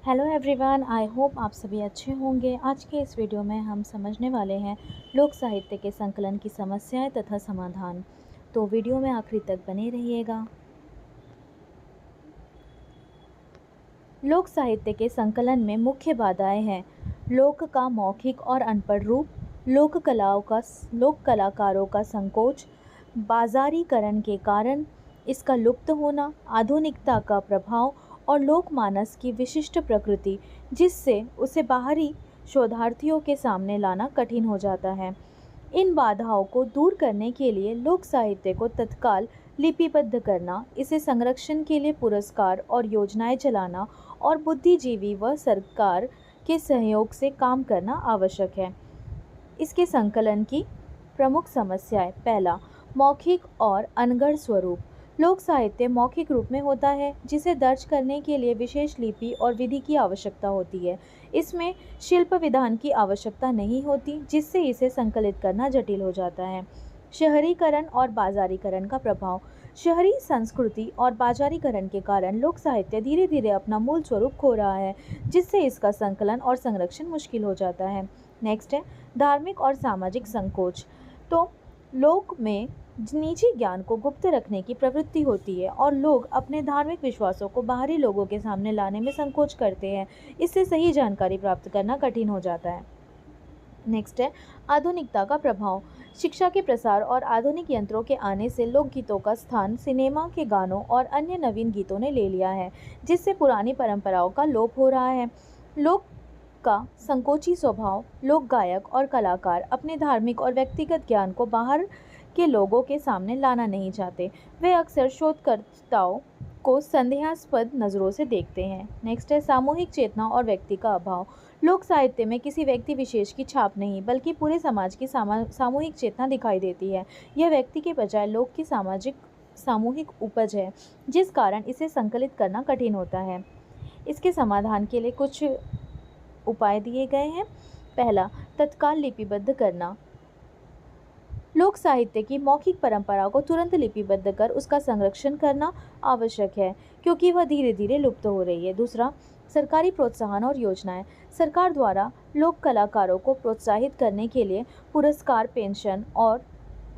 Hello everyone, I hope आप सभी अच्छे होंगे। आज के इस वीडियो में हम समझने वाले हैं लोक साहित्य के संकलन की समस्याएं तथा समाधान। तो वीडियो में आखिरी तक बने रहिएगा। लोक साहित्य के संकलन में मुख्य बाधाएं हैं लोक का मौखिक और अनपढ़ रूप, लोक कलाकारों का संकोच, बाजारीकरण के कारण इसका लुप्त होना, आधुनिकता का प्रभाव और लोकमानस की विशिष्ट प्रकृति, जिससे उसे बाहरी शोधार्थियों के सामने लाना कठिन हो जाता है। इन बाधाओं को दूर करने के लिए लोक साहित्य को तत्काल लिपिबद्ध करना, इसे संरक्षण के लिए पुरस्कार और योजनाएं चलाना और बुद्धिजीवी व सरकार के सहयोग से काम करना आवश्यक है। इसके संकलन की प्रमुख समस्याएं। पहला, मौखिक और अनगढ़ स्वरूप। लोक साहित्य मौखिक रूप में होता है, जिसे दर्ज करने के लिए विशेष लिपि और विधि की आवश्यकता होती है। इसमें शिल्प विधान की आवश्यकता नहीं होती, जिससे इसे संकलित करना जटिल हो जाता है। शहरीकरण और बाजारीकरण का प्रभाव। शहरी संस्कृति और बाजारीकरण के कारण लोक साहित्य धीरे धीरे अपना मूल स्वरूप खो रहा है, जिससे इसका संकलन और संरक्षण मुश्किल हो जाता है। नेक्स्ट है धार्मिक और सामाजिक संकोच। तो लोक में निजी ज्ञान को गुप्त रखने की प्रवृत्ति होती है और लोग अपने धार्मिक विश्वासों को बाहरी लोगों के सामने लाने में संकोच करते हैं। इससे सही जानकारी प्राप्त करना कठिन हो जाता है। नेक्स्ट है आधुनिकता का प्रभाव। शिक्षा के प्रसार और आधुनिक यंत्रों के आने से लोकगीतों का स्थान सिनेमा के गानों और अन्य नवीन गीतों ने ले लिया है, जिससे पुरानी परंपराओं का लोप हो रहा है। लोक का संकोची स्वभाव। लोक गायक और कलाकार अपने धार्मिक और व्यक्तिगत ज्ञान को बाहर के लोगों के सामने लाना नहीं चाहते। वे अक्सर शोधकर्ताओं को संदेहास्पद नज़रों से देखते हैं। नेक्स्ट है सामूहिक चेतना और व्यक्ति का अभाव। लोक साहित्य में किसी व्यक्ति विशेष की छाप नहीं, बल्कि पूरे समाज की सामूहिक चेतना दिखाई देती है। यह व्यक्ति के बजाय लोक की सामूहिक उपज है, जिस कारण इसे संकलित करना कठिन होता है। इसके समाधान के लिए कुछ उपाय दिए गए हैं। पहला, तत्काल लिपिबद्ध करना। लोक साहित्य की मौखिक परंपरा को तुरंत लिपिबद्ध कर उसका संरक्षण करना आवश्यक है, क्योंकि वह धीरे धीरे लुप्त हो रही है। दूसरा, सरकारी प्रोत्साहन और योजनाएं। सरकार द्वारा लोक कलाकारों को प्रोत्साहित करने के लिए पुरस्कार, पेंशन और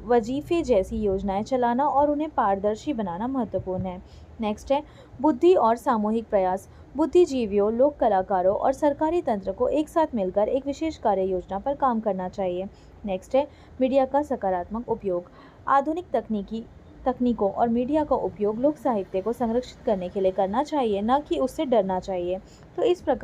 वजीफे जैसी योजनाएं चलाना और उन्हें पारदर्शी बनाना महत्वपूर्ण है। नेक्स्ट है बुद्धि और सामूहिक प्रयास। बुद्धिजीवियों, लोक कलाकारों और सरकारी तंत्र को एक साथ मिलकर एक विशेष कार्य योजना पर काम करना चाहिए। नेक्स्ट है मीडिया का सकारात्मक उपयोग। आधुनिक तकनीकों और मीडिया का उपयोग लोक साहित्य को संरक्षित करने के लिए करना चाहिए, न कि उससे डरना चाहिए। तो इस प्रकार